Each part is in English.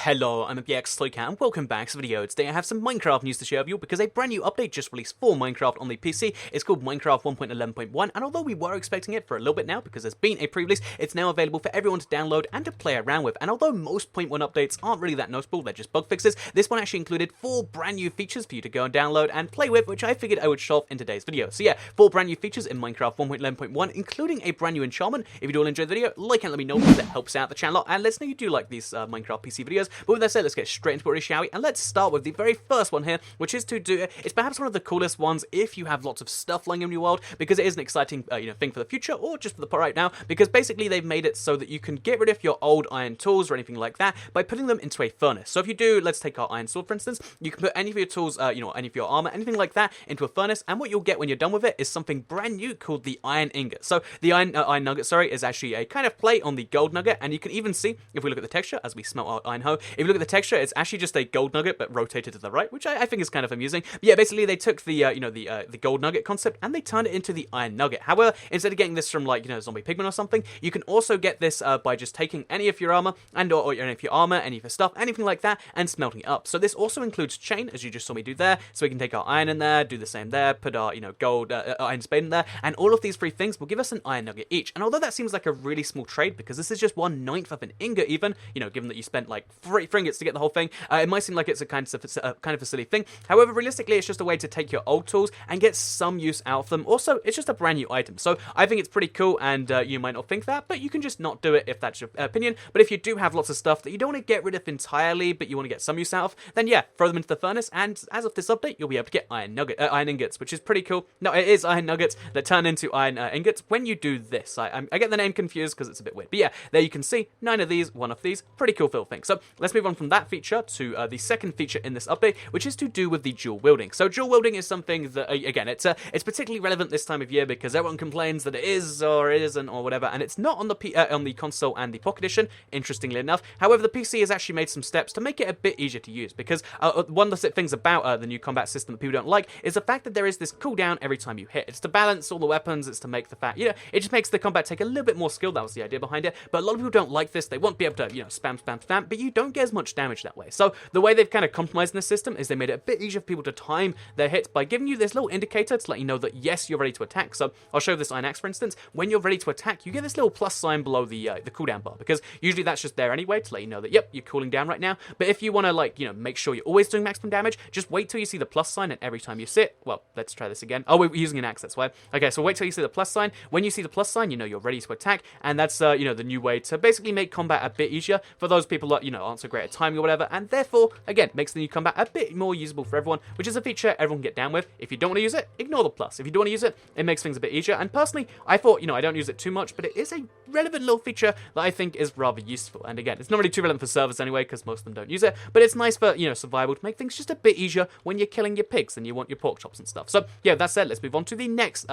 Hello, I'm Toycat and welcome back to the video. Today I have some Minecraft news to share with you because a brand new update just released for Minecraft on the PC. It's called Minecraft 1.11.1, and although we were expecting it for a little bit now because there's been a pre-release, it's now available for everyone to download and to play around with. And although most 0.1 updates aren't really that noticeable, they're just bug fixes, this one actually included 4 brand new features for you to go and download and play with, which I figured I would show off in today's video. So yeah, 4 brand new features in Minecraft 1.11.1, including a brand new enchantment. If you do all enjoy the video, like and let me know because it helps out the channel, and let us know you do like these Minecraft PC videos. But with that said, let's get straight into it, shall we? And let's start with the very first one here, which is to do, it's perhaps one of the coolest ones if you have lots of stuff lying in your world, because it is an exciting thing for the future, or just for the right now, because basically they've made it so that you can get rid of your old iron tools or anything like that by putting them into a furnace. So if you do, let's take our iron sword for instance, you can put any of your tools, any of your armor, anything like that into a furnace, and what you'll get when you're done with it is something brand new called the iron ingot. So the iron nugget, is actually a kind of play on the gold nugget, and you can even see, if we look at the texture, as we smelt our iron hoe, if you look at the texture, it's actually just a gold nugget but rotated to the right, which I think is kind of amusing. But yeah, basically they took the the gold nugget concept and they turned it into the iron nugget. However, instead of getting this from zombie pigment or something, you can also get this by just taking any of your armor and or any of your armor, any of your stuff, anything like that, and smelting it up. So this also includes chain, as you just saw me do there. So we can take our iron in there, do the same there, put our gold iron spade in there, and all of these 3 things will give us an iron nugget each. And although that seems like a really small trade, because this is just 1/9 of an ingot, even given that you spent like 3 ingots to get the whole thing, it might seem like it's a kind of a silly thing. However, realistically, it's just a way to take your old tools and get some use out of them. Also, it's just a brand new item, so I think it's pretty cool. And you might not think that, but you can just not do it if that's your opinion. But if you do have lots of stuff that you don't want to get rid of entirely, but you want to get some use out of, then yeah, throw them into the furnace. And as of this update, you'll be able to get iron ingots, which is pretty cool. No, it is iron nuggets that turn into iron ingots when you do this. I get the name confused because it's a bit weird, but yeah, there you can see 9 of these, 1 of these, pretty cool little thing. So let's move on from that feature to the second feature in this update, which is to do with the dual wielding. So dual wielding is something that, again, it's particularly relevant this time of year because everyone complains that it is or it isn't or whatever, and it's not on the console and the Pocket Edition, interestingly enough. However, the PC has actually made some steps to make it a bit easier to use, because one of the things about the new combat system that people don't like is the fact that there is this cooldown every time you hit. It's to balance all the weapons, it's to make the fact, it just makes the combat take a little bit more skill. That was the idea behind it, but a lot of people don't like this. They want to be able to, spam, but you don't get as much damage that way. So the way they've kind of compromised in this system is they made it a bit easier for people to time their hits by giving you this little indicator to let you know that yes, you're ready to attack. So I'll show this iron axe for instance. When you're ready to attack, you get this little plus sign below the cooldown bar, because usually that's just there anyway to let you know that yep, you're cooling down right now. But if you want to make sure you're always doing maximum damage, just wait till you see the plus sign, and every time you sit, well, let's try this again. Oh, we're using an axe, that's why. Okay, so wait till you see the plus sign. When you see the plus sign, you know you're ready to attack, and that's the new way to basically make combat a bit easier for those people that aren't so great at timing or whatever, and therefore again makes the new combat a bit more usable for everyone, which is a feature everyone can get down with. If you don't want to use it, ignore the plus. If you do want to use it, it makes things a bit easier. And personally, I thought, I don't use it too much, but it is a relevant little feature that I think is rather useful. And again, it's not really too relevant for servers anyway, because most of them don't use it, but it's nice for, survival, to make things just a bit easier when you're killing your pigs and you want your pork chops and stuff. So yeah, that said, let's move on to the next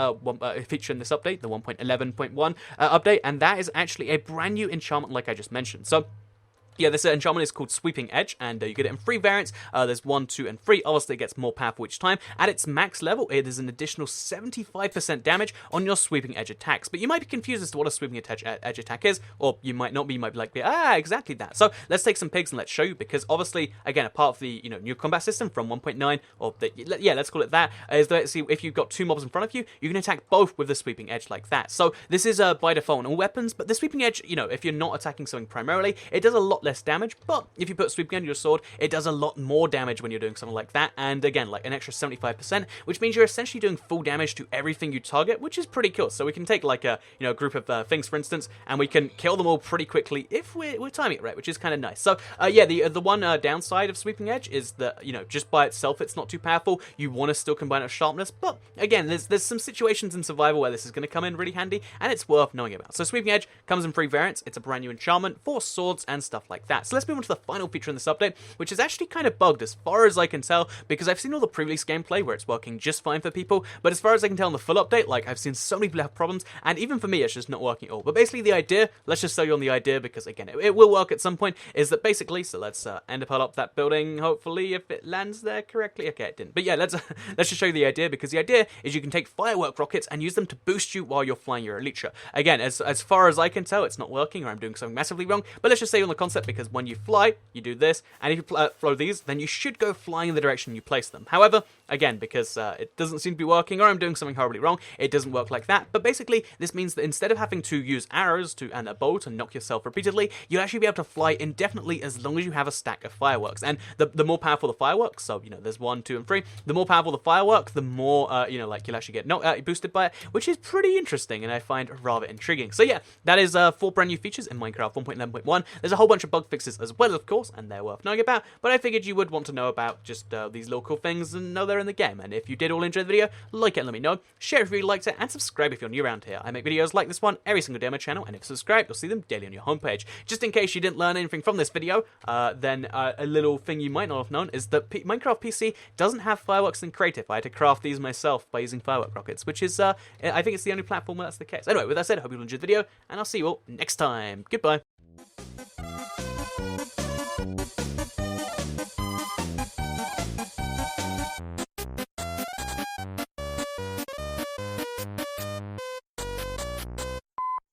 feature in this update, the 1.11.1 update, and that is actually a brand new enchantment like I just mentioned. So yeah, this enchantment is called Sweeping Edge, and you get it in 3 variants. There's 1, 2, and 3. Obviously, it gets more powerful each time. At its max level, it is an additional 75% damage on your Sweeping Edge attacks. But you might be confused as to what a Sweeping Edge attack is, or you might not be. You might be like, exactly that. So let's take some pigs and let's show you, because obviously, again, a part of the new combat system from 1.9, or let's call it that, is that if you've got 2 mobs in front of you, you can attack both with the Sweeping Edge like that. So this is by default on all weapons, but the Sweeping Edge, if you're not attacking something primarily, it does a lot less damage, but if you put Sweeping Edge on your sword, it does a lot more damage when you're doing something like that, and again, like an extra 75%, which means you're essentially doing full damage to everything you target, which is pretty cool. So we can take like a group of things, for instance, and we can kill them all pretty quickly if we're timing it right, which is kind of nice. So yeah, the one downside of Sweeping Edge is that just by itself it's not too powerful. You want to still combine it with sharpness, but again, there's some situations in survival where this is going to come in really handy, and it's worth knowing about. So Sweeping Edge comes in 3 variants. It's a brand new enchantment for swords and stuff like that. So let's move on to the final feature in this update, which is actually kind of bugged as far as I can tell, because I've seen all the pre-release gameplay where it's working just fine for people, but as far as I can tell in the full update, I've seen so many people have problems, and even for me, it's just not working at all. But basically the idea, let's just sell you on the idea, because again, it will work at some point, is that basically, so let's end up that building, hopefully, if it lands there correctly. Okay, it didn't. But yeah, let's just show you the idea, because the idea is you can take firework rockets and use them to boost you while you're flying your Elytra. Again, as far as I can tell, it's not working, or I'm doing something massively wrong, but let's just say on the concept concept because when you fly, you do this, and if you throw these, then you should go flying in the direction you place them. However, again, because it doesn't seem to be working, or I'm doing something horribly wrong, it doesn't work like that. But basically, this means that instead of having to use arrows and a bow to knock yourself repeatedly, you'll actually be able to fly indefinitely as long as you have a stack of fireworks. And the more powerful the fireworks, so, there's 1, 2, and 3, the more powerful the firework, the more, you'll actually get boosted by it, which is pretty interesting, and I find rather intriguing. So yeah, that is 4 brand new features in Minecraft 1.11.1. There's a whole bunch of bug fixes as well, of course, and they're worth knowing about, but I figured you would want to know about just these little cool things and know they're in the game. And if you did all enjoy the video, like it and let me know, share if you really liked it, and subscribe if you're new around here. I make videos like this one every single day on my channel, and if you subscribe, you'll see them daily on your homepage. Just in case you didn't learn anything from this video, then a little thing you might not have known is that Minecraft PC doesn't have fireworks in creative. I had to craft these myself by using firework rockets, which is, I think it's the only platform where that's the case. Anyway, with that said, I hope you all enjoyed the video, and I'll see you all next time. Goodbye.